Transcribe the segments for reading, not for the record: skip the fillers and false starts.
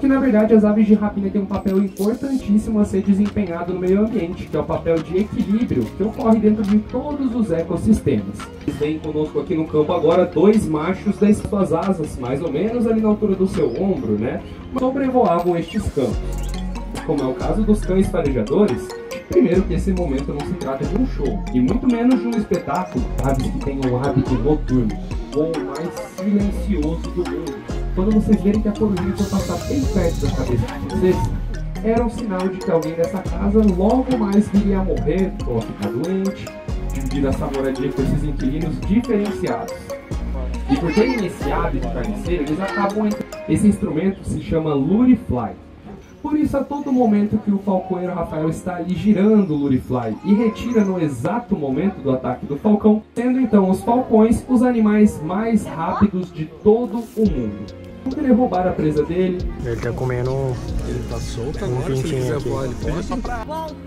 Que na verdade as aves de rapina têm um papel importantíssimo a ser desempenhado no meio ambiente, que é o papel de equilíbrio que ocorre dentro de todos os ecossistemas. Eles vêm conosco aqui no campo agora dois machos das suas asas, mais ou menos ali na altura do seu ombro, né? Sobrevoavam estes campos. Como é o caso dos cães farejadores, primeiro que esse momento não se trata de um show, e muito menos de um espetáculo. Aves que têm um hábito noturno, o voo mais silencioso do mundo. Quando vocês verem que a corujinha for passar bem perto da cabeça de vocês, era um sinal de que alguém dessa casa logo mais viria a morrer ou a ficar doente, dividir essa moradia com esses inquilinos diferenciados. E por terem esse hábito carniceiro, eles acabam entrando. Esse instrumento se chama Lurifly. Por isso, a todo momento que o falcoeiro Rafael está ali girando o Lurifly e retira no exato momento do ataque do falcão, sendo então os falcões os animais mais rápidos de todo o mundo. Vamos querer roubar a presa dele. Ele tá comendo Ele tá solto agora, se ele quiser voar, ele pode.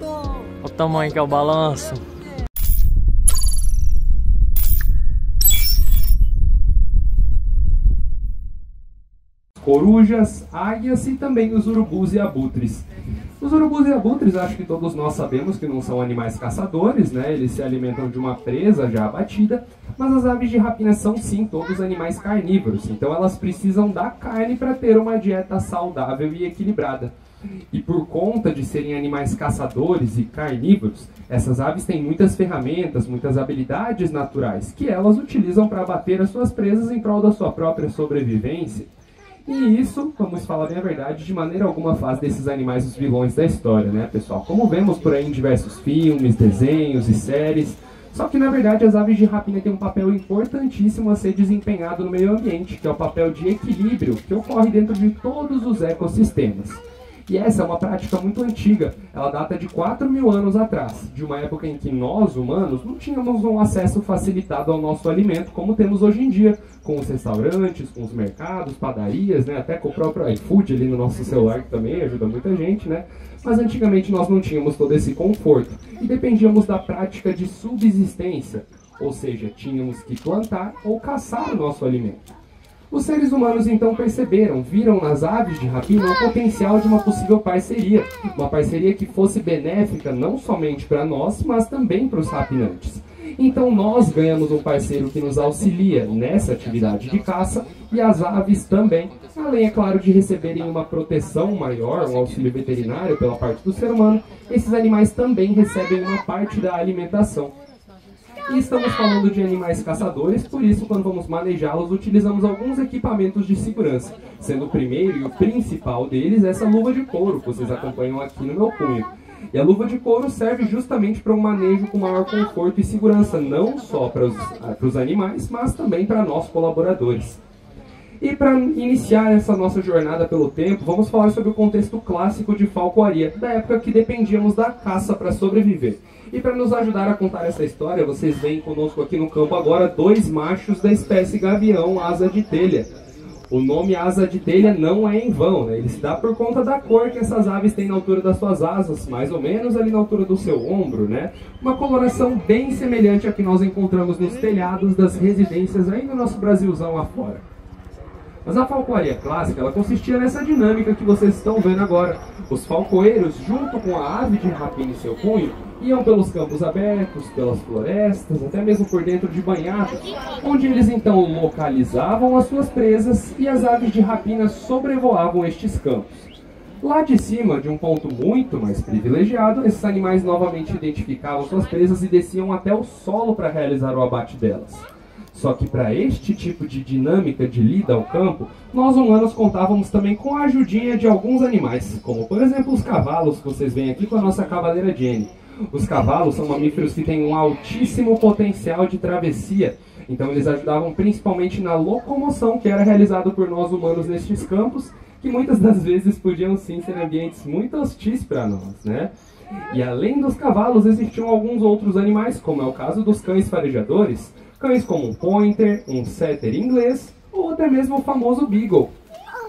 Olha o tamanho que é o balanço. Corujas, águias e também os urubus e abutres. Os urubus e abutres, acho que todos nós sabemos que não são animais caçadores, né? Eles se alimentam de uma presa já abatida, mas as aves de rapina são sim todos animais carnívoros, então elas precisam da carne para ter uma dieta saudável e equilibrada. E por conta de serem animais caçadores e carnívoros, essas aves têm muitas ferramentas, muitas habilidades naturais que elas utilizam para abater as suas presas em prol da sua própria sobrevivência. E isso, vamos falar bem a verdade, de maneira alguma faz desses animais os vilões da história, né, pessoal? Como vemos por aí em diversos filmes, desenhos e séries. Só que, na verdade, as aves de rapina têm um papel importantíssimo a ser desempenhado no meio ambiente, que é o papel de equilíbrio que ocorre dentro de todos os ecossistemas. E essa é uma prática muito antiga, ela data de 4.000 anos atrás, de uma época em que nós, humanos, não tínhamos um acesso facilitado ao nosso alimento como temos hoje em dia, com os restaurantes, com os mercados, padarias, né, até com o próprio iFood ali no nosso celular, que também ajuda muita gente, né? Mas antigamente nós não tínhamos todo esse conforto e dependíamos da prática de subsistência, ou seja, tínhamos que plantar ou caçar o nosso alimento. Os seres humanos então viram nas aves de rapina o potencial de uma possível parceria. Uma parceria que fosse benéfica não somente para nós, mas também para os rapinantes. Então nós ganhamos um parceiro que nos auxilia nessa atividade de caça e as aves também. Além, é claro, de receberem uma proteção maior, um auxílio veterinário pela parte do ser humano, esses animais também recebem uma parte da alimentação. E estamos falando de animais caçadores, por isso quando vamos manejá-los utilizamos alguns equipamentos de segurança, sendo o primeiro e o principal deles essa luva de couro que vocês acompanham aqui no meu punho. E a luva de couro serve justamente para um manejo com maior conforto e segurança, não só para os animais, mas também para nós colaboradores. E para iniciar essa nossa jornada pelo tempo, vamos falar sobre o contexto clássico de falcoaria, da época que dependíamos da caça para sobreviver. E para nos ajudar a contar essa história, vocês veem conosco aqui no campo agora dois machos da espécie gavião asa de telha. O nome asa de telha não é em vão, né? Ele se dá por conta da cor que essas aves têm na altura das suas asas, mais ou menos ali na altura do seu ombro, né? Uma coloração bem semelhante à que nós encontramos nos telhados das residências aí no nosso Brasilzão afora. Mas a falcoaria clássica, ela consistia nessa dinâmica que vocês estão vendo agora. Os falcoeiros, junto com a ave de rapina em seu punho, iam pelos campos abertos, pelas florestas, até mesmo por dentro de banhados, onde eles então localizavam as suas presas e as aves de rapina sobrevoavam estes campos. Lá de cima, de um ponto muito mais privilegiado, esses animais novamente identificavam suas presas e desciam até o solo para realizar o abate delas. Só que para este tipo de dinâmica de lida ao campo, nós humanos contávamos também com a ajudinha de alguns animais, como por exemplo os cavalos que vocês veem aqui com a nossa cavaleira Jenny. Os cavalos são mamíferos que têm um altíssimo potencial de travessia, então eles ajudavam principalmente na locomoção que era realizado por nós humanos nestes campos, que muitas das vezes podiam sim ser ambientes muito hostis para nós, né? E além dos cavalos existiam alguns outros animais, como é o caso dos cães farejadores, cães como um pointer, um setter inglês ou até mesmo o famoso beagle.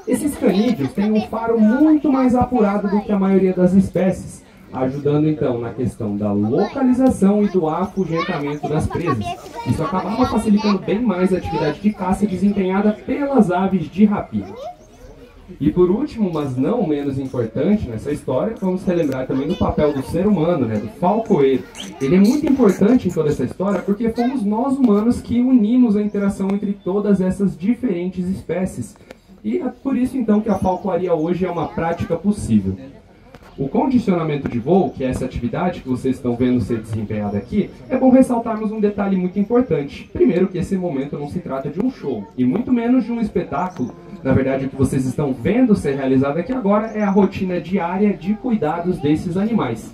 Esses canídeos têm um faro muito mais apurado do que a maioria das espécies, ajudando então na questão da localização e do afugentamento das presas. Isso acabava facilitando bem mais a atividade de caça desempenhada pelas aves de rapina. E por último, mas não menos importante nessa história, vamos relembrar também do papel do ser humano, né, do falcoeiro. Ele é muito importante em toda essa história porque fomos nós humanos que unimos a interação entre todas essas diferentes espécies. E é por isso então que a falcoaria hoje é uma prática possível. O condicionamento de voo, que é essa atividade que vocês estão vendo ser desempenhada aqui, é bom ressaltarmos um detalhe muito importante. Primeiro, que esse momento não se trata de um show, e muito menos de um espetáculo. Na verdade, o que vocês estão vendo ser realizado aqui agora é a rotina diária de cuidados desses animais.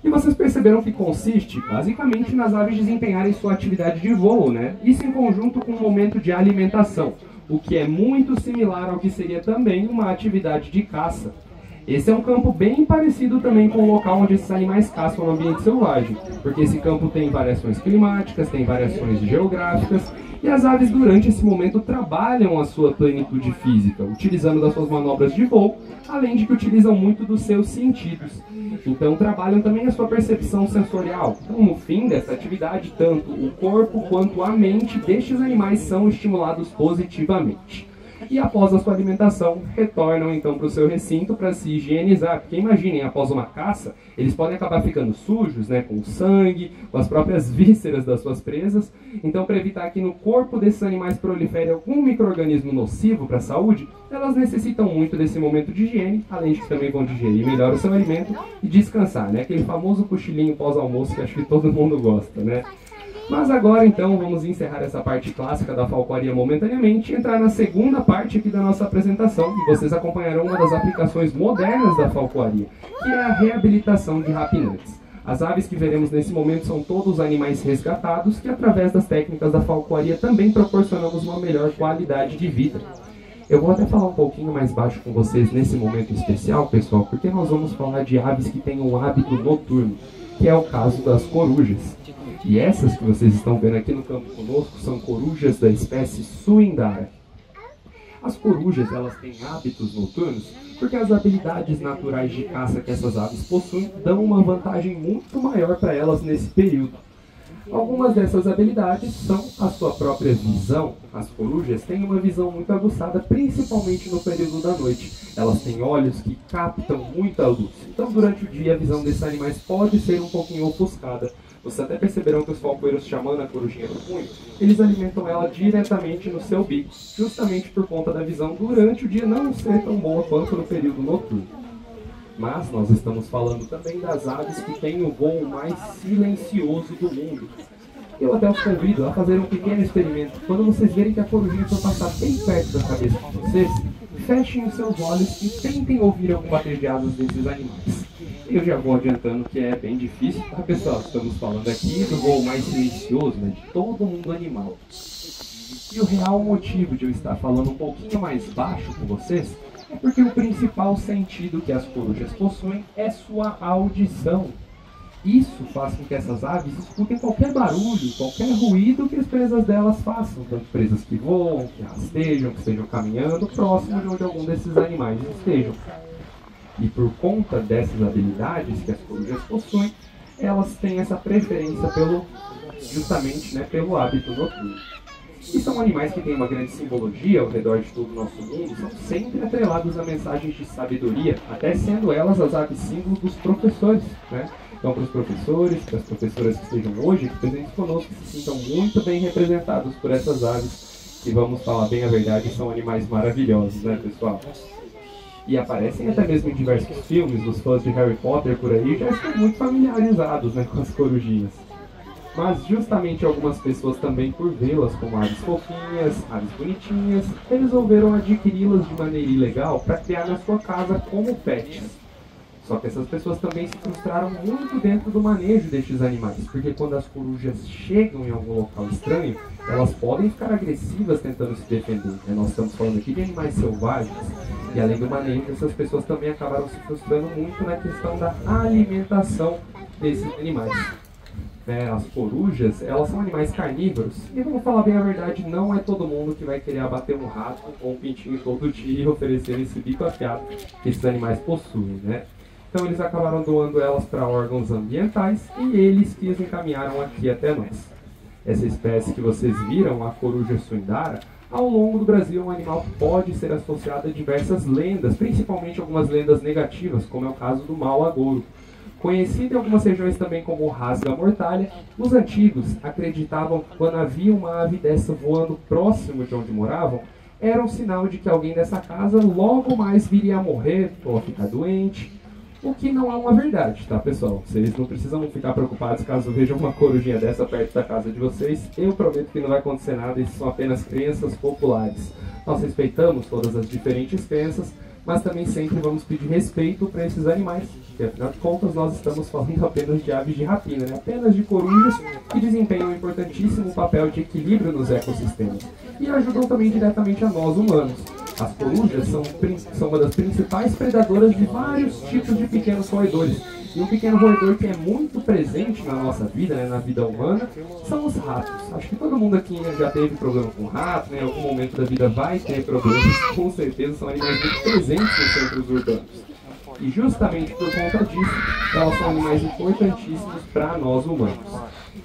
E vocês perceberam que consiste, basicamente, nas aves desempenharem sua atividade de voo, né? Isso em conjunto com um momento de alimentação, o que é muito similar ao que seria também uma atividade de caça. Esse é um campo bem parecido também com o local onde esses animais caçam no ambiente selvagem, porque esse campo tem variações climáticas, tem variações geográficas, e as aves durante esse momento trabalham a sua plenitude física, utilizando das suas manobras de voo, além de que utilizam muito dos seus sentidos. Então trabalham também a sua percepção sensorial. Então, no fim dessa atividade, tanto o corpo quanto a mente destes animais são estimulados positivamente. E após a sua alimentação, retornam então para o seu recinto para se higienizar. Porque imaginem, após uma caça, eles podem acabar ficando sujos, né, com sangue, com as próprias vísceras das suas presas. Então, para evitar que no corpo desses animais prolifere algum micro-organismo nocivo para a saúde, elas necessitam muito desse momento de higiene, além de que também vão digerir melhor o seu alimento e descansar, né? Aquele famoso cochilinho pós-almoço que acho que todo mundo gosta, né? Mas agora então vamos encerrar essa parte clássica da falcoaria momentaneamente e entrar na segunda parte aqui da nossa apresentação, e vocês acompanharão uma das aplicações modernas da falcoaria, que é a reabilitação de rapinantes. As aves que veremos nesse momento são todos animais resgatados que através das técnicas da falcoaria também proporcionamos uma melhor qualidade de vida. Eu vou até falar um pouquinho mais baixo com vocês nesse momento especial, pessoal, porque nós vamos falar de aves que têm um hábito noturno, que é o caso das corujas. E essas que vocês estão vendo aqui no campo conosco são corujas da espécie Suindara. As corujas, elas têm hábitos noturnos porque as habilidades naturais de caça que essas aves possuem dão uma vantagem muito maior para elas nesse período. Algumas dessas habilidades são a sua própria visão. As corujas têm uma visão muito aguçada, principalmente no período da noite. Elas têm olhos que captam muita luz. Então, durante o dia, a visão desses animais pode ser um pouquinho ofuscada. Vocês até perceberam que os falcoeiros, chamando a corujinha do punho, eles alimentam ela diretamente no seu bico, justamente por conta da visão durante o dia não ser tão boa quanto no período noturno. Mas nós estamos falando também das aves que têm o voo mais silencioso do mundo. Eu até os convido a fazer um pequeno experimento. Quando vocês verem que a corujinha for passar bem perto da cabeça de vocês, fechem os seus olhos e tentem ouvir algum bater de asas desses animais. Eu já vou adiantando que é bem difícil, tá, pessoal? Estamos falando aqui do voo mais silencioso, né, de todo mundo animal. E o real motivo de eu estar falando um pouquinho mais baixo com vocês é porque o principal sentido que as corujas possuem é sua audição. Isso faz com que essas aves escutem qualquer barulho, qualquer ruído que as presas delas façam, tanto presas que voam, que rastejam, que estejam caminhando próximo de onde algum desses animais estejam. E por conta dessas habilidades que as corujas possuem, elas têm essa preferência justamente, né, pelo hábito noturno. E são animais que têm uma grande simbologia ao redor de todo o nosso mundo, são sempre atrelados a mensagens de sabedoria, até sendo elas as aves símbolo dos professores, né? Então, para os professores, para as professoras que estejam hoje aqui presentes conosco, que se sintam muito bem representados por essas aves, que, vamos falar bem a verdade, são animais maravilhosos, né, pessoal? E aparecem até mesmo em diversos filmes, os fãs de Harry Potter por aí já estão muito familiarizados, né, com as corujinhas. Mas justamente algumas pessoas também, por vê-las como aves fofinhas, aves bonitinhas, resolveram adquiri-las de maneira ilegal para criar na sua casa como pets. Só que essas pessoas também se frustraram muito dentro do manejo destes animais, porque quando as corujas chegam em algum local estranho, elas podem ficar agressivas tentando se defender. Nós estamos falando aqui de animais selvagens, e além do manejo, essas pessoas também acabaram se frustrando muito na questão da alimentação desses animais. As corujas, elas são animais carnívoros, e vamos falar bem a verdade, não é todo mundo que vai querer abater um rato ou um pintinho todo dia e oferecer esse bico afiado que esses animais possuem, né? Então eles acabaram doando elas para órgãos ambientais e eles que as encaminharam aqui até nós. Essa espécie que vocês viram, a coruja suindara, Ao longo do Brasil, um animal pode ser associado a diversas lendas, principalmente algumas lendas negativas, como é o caso do mau agouro. Conhecido em algumas regiões também como rasga-mortalha, os antigos acreditavam que quando havia uma ave dessa voando próximo de onde moravam, era um sinal de que alguém dessa casa logo mais viria a morrer ou a ficar doente, o que não é uma verdade, tá, pessoal? Vocês não precisam ficar preocupados caso vejam uma corujinha dessa perto da casa de vocês. Eu prometo que não vai acontecer nada, isso são apenas crenças populares. Nós respeitamos todas as diferentes crenças, mas também sempre vamos pedir respeito para esses animais, porque afinal de contas nós estamos falando apenas de aves de rapina, né? Apenas de corujas que desempenham um importantíssimo papel de equilíbrio nos ecossistemas e ajudam também diretamente a nós humanos. As corujas são uma das principais predadoras de vários tipos de pequenos roedores. E um pequeno roedor que é muito presente na nossa vida, né, na vida humana, são os ratos. Acho que todo mundo aqui já teve problema com rato, né? Em algum momento da vida vai ter problemas, com certeza são animais muito presentes nos centros urbanos. E justamente por conta disso, elas são animais importantíssimos para nós humanos.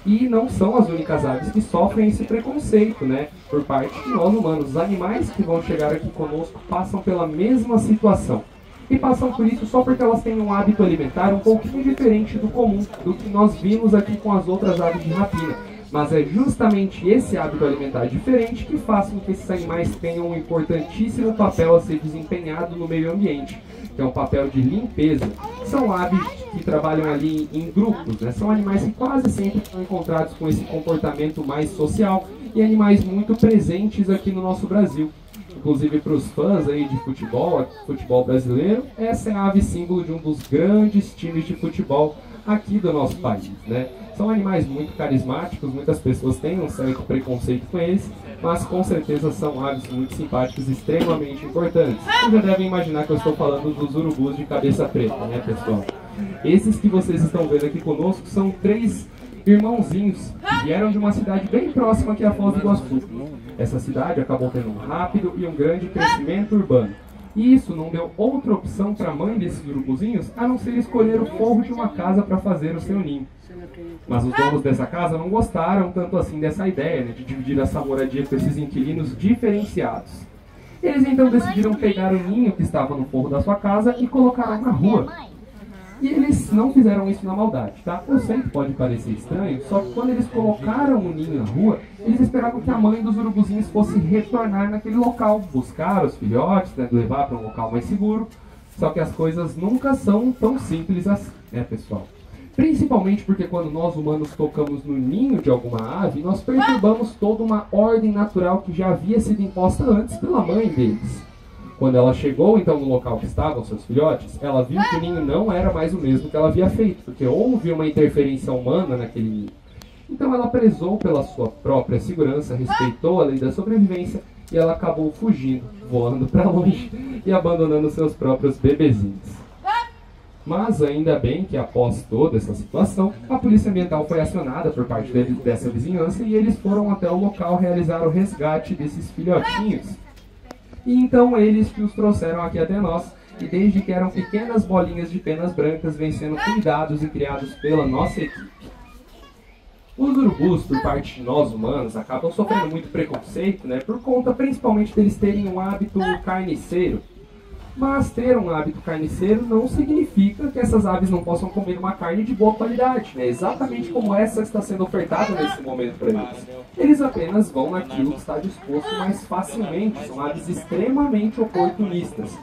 E não são as únicas aves que sofrem esse preconceito, né, por parte de nós humanos. Os animais que vão chegar aqui conosco passam pela mesma situação. E passam por isso só porque elas têm um hábito alimentar um pouquinho diferente do comum, do que nós vimos aqui com as outras aves de rapina. Mas é justamente esse hábito alimentar diferente que faz com que esses animais tenham um importantíssimo papel a ser desempenhado no meio ambiente, que é um papel de limpeza. São aves que trabalham ali em grupos, né? São animais que quase sempre são encontrados com esse comportamento mais social e animais muito presentes aqui no nosso Brasil. Inclusive para os fãs aí de futebol brasileiro, essa é a ave símbolo de um dos grandes times de futebol aqui do nosso país, né? São animais muito carismáticos, muitas pessoas têm um certo preconceito com eles, mas com certeza são aves muito simpáticos e extremamente importantes. Vocês já devem imaginar que eu estou falando dos urubus de cabeça preta, né, pessoal? Esses que vocês estão vendo aqui conosco são 3 irmãozinhos que vieram de uma cidade bem próxima aqui a Foz do Iguaçu. Essa cidade acabou tendo um rápido e um grande crescimento urbano. E isso não deu outra opção para a mãe desses urubuzinhos a não ser escolher o forro de uma casa para fazer o seu ninho. Mas os donos dessa casa não gostaram tanto assim dessa ideia, né, de dividir essa moradia com esses inquilinos diferenciados. Eles então decidiram pegar o ninho que estava no forro da sua casa e colocaram na rua. E eles não fizeram isso na maldade, tá? Eu sei que pode parecer estranho, só que quando eles colocaram o ninho na rua, eles esperavam que a mãe dos urubuzinhos fosse retornar naquele local, buscar os filhotes, né, levar para um local mais seguro. Só que as coisas nunca são tão simples assim, né, pessoal? Principalmente porque quando nós humanos tocamos no ninho de alguma ave, nós perturbamos toda uma ordem natural que já havia sido imposta antes pela mãe deles. Quando ela chegou então no local que estavam seus filhotes, ela viu que o ninho não era mais o mesmo que ela havia feito, porque houve uma interferência humana naquele ninho. Então ela prezou pela sua própria segurança, respeitou a lei da sobrevivência e ela acabou fugindo, voando para longe e abandonando seus próprios bebezinhos. Mas ainda bem que após toda essa situação, a polícia ambiental foi acionada por parte dessa vizinhança e eles foram até o local realizar o resgate desses filhotinhos. E então eles que os trouxeram aqui até nós, e desde que eram pequenas bolinhas de penas brancas, vêm sendo cuidados e criados pela nossa equipe. Os urubus, por parte de nós humanos, acabam sofrendo muito preconceito, né, por conta principalmente deles terem um hábito carniceiro. Mas ter um hábito carniceiro não significa que essas aves não possam comer uma carne de boa qualidade, né? Exatamente como essa que está sendo ofertada nesse momento para eles. Eles apenas vão naquilo que está disposto mais facilmente, são aves extremamente oportunistas.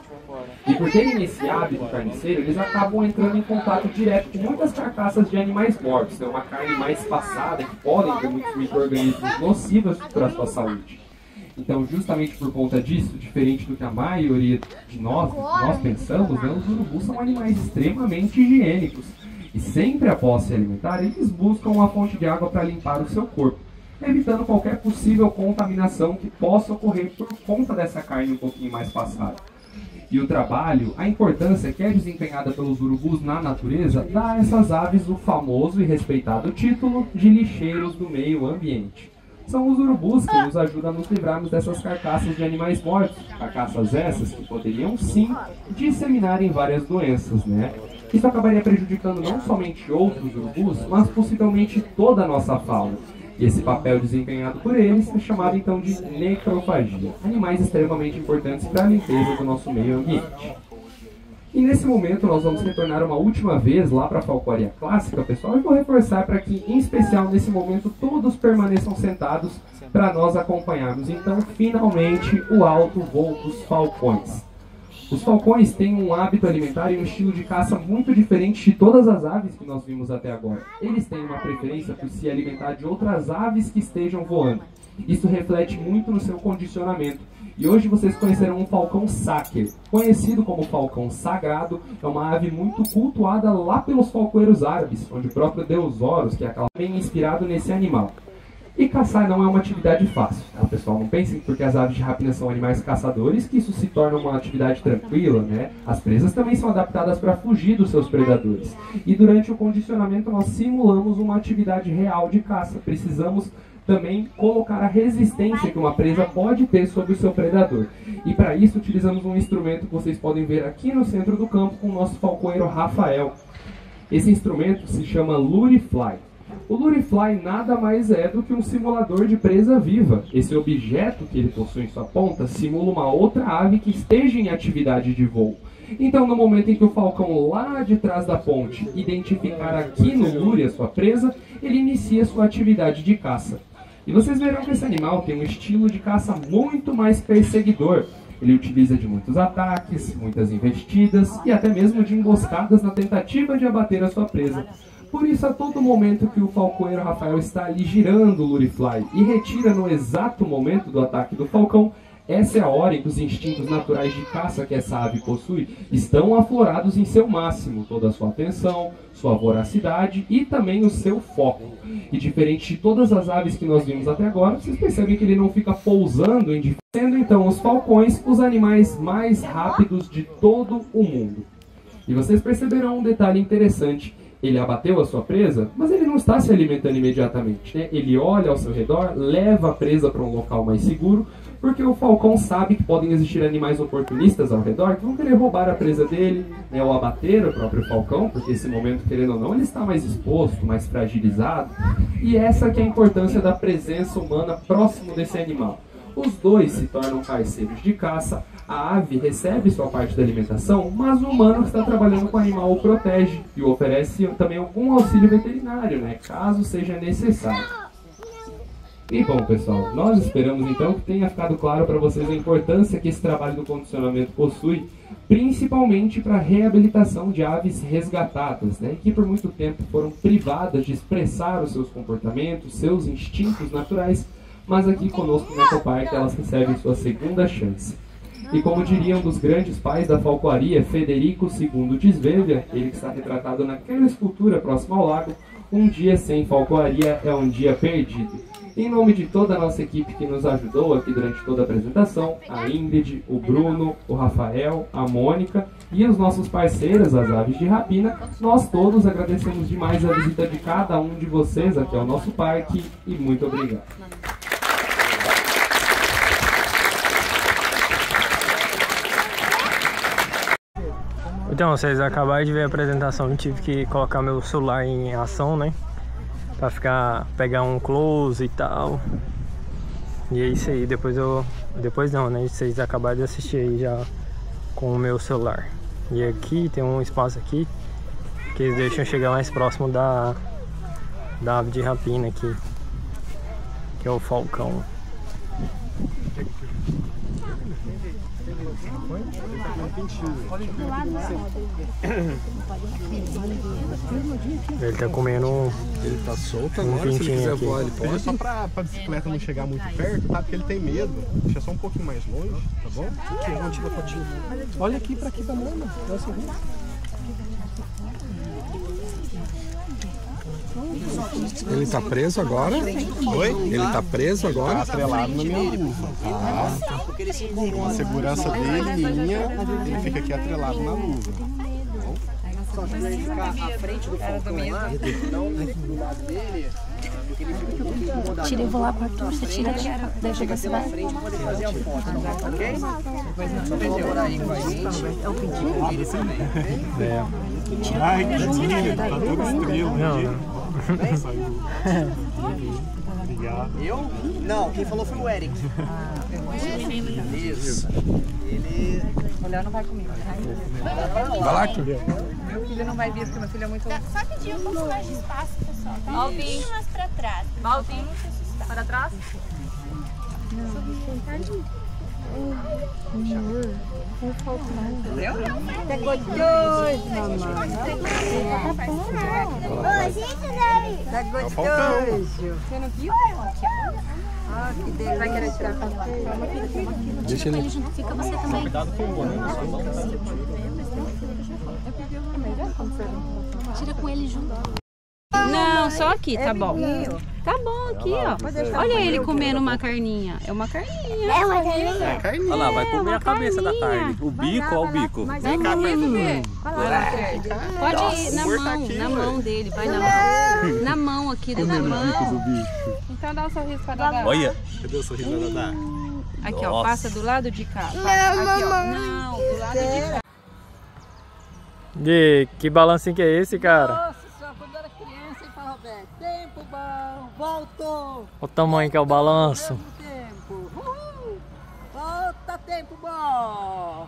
E por terem esse hábito carniceiro, eles acabam entrando em contato direto com muitas carcaças de animais mortos, né? Uma carne mais passada, que podem ter muitos micro-organismos nocivos para a sua saúde. Então, justamente por conta disso, diferente do que a maioria de nós pensamos, né, os urubus são animais extremamente higiênicos. E sempre após se alimentar, eles buscam uma fonte de água para limpar o seu corpo, evitando qualquer possível contaminação que possa ocorrer por conta dessa carne um pouquinho mais passada. E o trabalho, a importância que é desempenhada pelos urubus na natureza, dá a essas aves o famoso e respeitado título de lixeiros do meio ambiente. São os urubus que nos ajudam a nos livrarmos dessas carcaças de animais mortos. Carcaças essas que poderiam sim disseminarem várias doenças, né? Isso acabaria prejudicando não somente outros urubus, mas possivelmente toda a nossa fauna. E esse papel desempenhado por eles é chamado então de necrofagia, animais extremamente importantes para a limpeza do nosso meio ambiente. E nesse momento nós vamos retornar uma última vez lá para a falcoaria clássica, pessoal, e vou reforçar para que, em especial nesse momento, todos permaneçam sentados para nós acompanharmos, então, finalmente, o alto voo dos falcões. Os falcões têm um hábito alimentar e um estilo de caça muito diferente de todas as aves que nós vimos até agora. Eles têm uma preferência por se alimentar de outras aves que estejam voando. Isso reflete muito no seu condicionamento. E hoje vocês conhecerão um falcão saker, conhecido como falcão sagrado. É uma ave muito cultuada lá pelos falcoeiros árabes, onde o próprio deus Horus, que é aquela bem inspirado nesse animal. E caçar não é uma atividade fácil, tá, pessoal? Não pensem que porque as aves de rapina são animais caçadores que isso se torna uma atividade tranquila, né? As presas também são adaptadas para fugir dos seus predadores. E durante o condicionamento nós simulamos uma atividade real de caça. Precisamos também colocar a resistência que uma presa pode ter sobre o seu predador. E para isso utilizamos um instrumento que vocês podem ver aqui no centro do campo com o nosso falcoeiro Rafael. Esse instrumento se chama Lure Fly. O Lure Fly nada mais é do que um simulador de presa viva. Esse objeto que ele possui em sua ponta simula uma outra ave que esteja em atividade de voo. Então, no momento em que o falcão lá de trás da ponte identificar aqui no Lure a sua presa, ele inicia sua atividade de caça. E vocês verão que esse animal tem um estilo de caça muito mais perseguidor. Ele utiliza de muitos ataques, muitas investidas e até mesmo de emboscadas na tentativa de abater a sua presa. Por isso, a todo momento que o falcoeiro Rafael está ali girando o Lure Fly e retira no exato momento do ataque do falcão, essa é a hora em que os instintos naturais de caça que essa ave possui estão aflorados em seu máximo. Toda a sua atenção, sua voracidade e também o seu foco. E diferente de todas as aves que nós vimos até agora, vocês percebem que ele não fica pousando em sendo então os falcões os animais mais rápidos de todo o mundo. E vocês perceberão um detalhe interessante. Ele abateu a sua presa, mas ele não está se alimentando imediatamente, né? Ele olha ao seu redor, leva a presa para um local mais seguro, porque o falcão sabe que podem existir animais oportunistas ao redor que vão querer roubar a presa dele, né, ou abater o próprio falcão, porque nesse momento, querendo ou não, ele está mais exposto, mais fragilizado. E essa que é a importância da presença humana próximo desse animal. Os dois se tornam parceiros de caça, a ave recebe sua parte da alimentação, mas o humano que está trabalhando com o animal o protege e o oferece também algum auxílio veterinário, né, caso seja necessário. E bom, pessoal, nós esperamos então que tenha ficado claro para vocês a importância que esse trabalho do condicionamento possui, principalmente para a reabilitação de aves resgatadas, né, que por muito tempo foram privadas de expressar os seus comportamentos, seus instintos naturais, mas aqui conosco no Ecopark elas recebem sua segunda chance. E como diria um dos grandes pais da falcoaria, Federico II de Svevia, ele que está retratado naquela escultura próxima ao lago, um dia sem falcoaria é um dia perdido. Em nome de toda a nossa equipe que nos ajudou aqui durante toda a apresentação, a Ingrid, o Bruno, o Rafael, a Mônica e os nossos parceiros, as aves de rapina, nós todos agradecemos demais a visita de cada um de vocês aqui ao nosso parque e muito obrigado. Então, vocês acabaram de ver a apresentação, eu tive que colocar meu celular em ação, né? Pra pegar um close e tal. E é isso aí, depois não, né? Vocês acabaram de assistir aí já com o meu celular. E aqui tem um espaço aqui que eles deixam chegar mais próximo da ave de rapina aqui, que é o falcão. Ele tá comendo ele tá solto agora, se ele quiser aqui. voar ele pode. Só pra bicicleta não chegar muito perto, tá? Porque ele tem medo. Deixa só um pouquinho mais longe, tá bom? Aqui, vamos tirar a fotinha. Olha aqui pra aqui também, mano. Ele tá preso agora? Oi? Ele tá preso agora? Tá atrelado na minha luva. Ah, a segurança dele, minha, ele fica aqui atrelado na luva. Só que ele ficar à frente do falcão lá, não do lado dele, porque ele fica um pouquinho incomodado. Tira, eu vou lá pro Arthur, você tira daí chega você na vai. frente e pode fazer a foto, ok? Só colaborar aí com a gente. É o pedido dele também. É. Ai, que lindo, tá toda estrela. Não. Saiu. Eu? Não, quem falou foi o Eric. Isso. Ele... O Léo não vai comigo, né? Vai lá, Arthur. Meu filho não vai vir, porque meu filho é muito... Só pedir um pouco mais de espaço, pessoal. Tá um pouquinho mais pra trás. Maltinho, para trás. Entendeu? Tá gostoso, mamãe. Tá gostoso. Você não viu? Ah, que delícia. Vai querer tirar pra lá. Deixa ele. Fica você também. Cuidado com o ônibus. Tira com ele junto. Não, só aqui, tá bom. Tá bom aqui, ó. Olha ele comendo uma carninha. É uma carninha. É uma carninha? Carninha. Olha lá, vai comer a cabeça da carne. O bico, ó o bico. Vem cá, pode ir na mão dele. Vai na mão aqui, na mão. Então dá um sorriso pra Dadá. Olha, cadê o sorriso da Dadá? Aqui, ó, passa do lado de cá. Não, Aqui, ó. mamãe. Não, do lado de cá. Gui, que balancinho que é esse, cara? Nossa, só quando era criança, hein, Paulo Roberto? Tempo bom, voltou. Olha o tamanho que é o balanço. Tempo. Volta, tempo bom.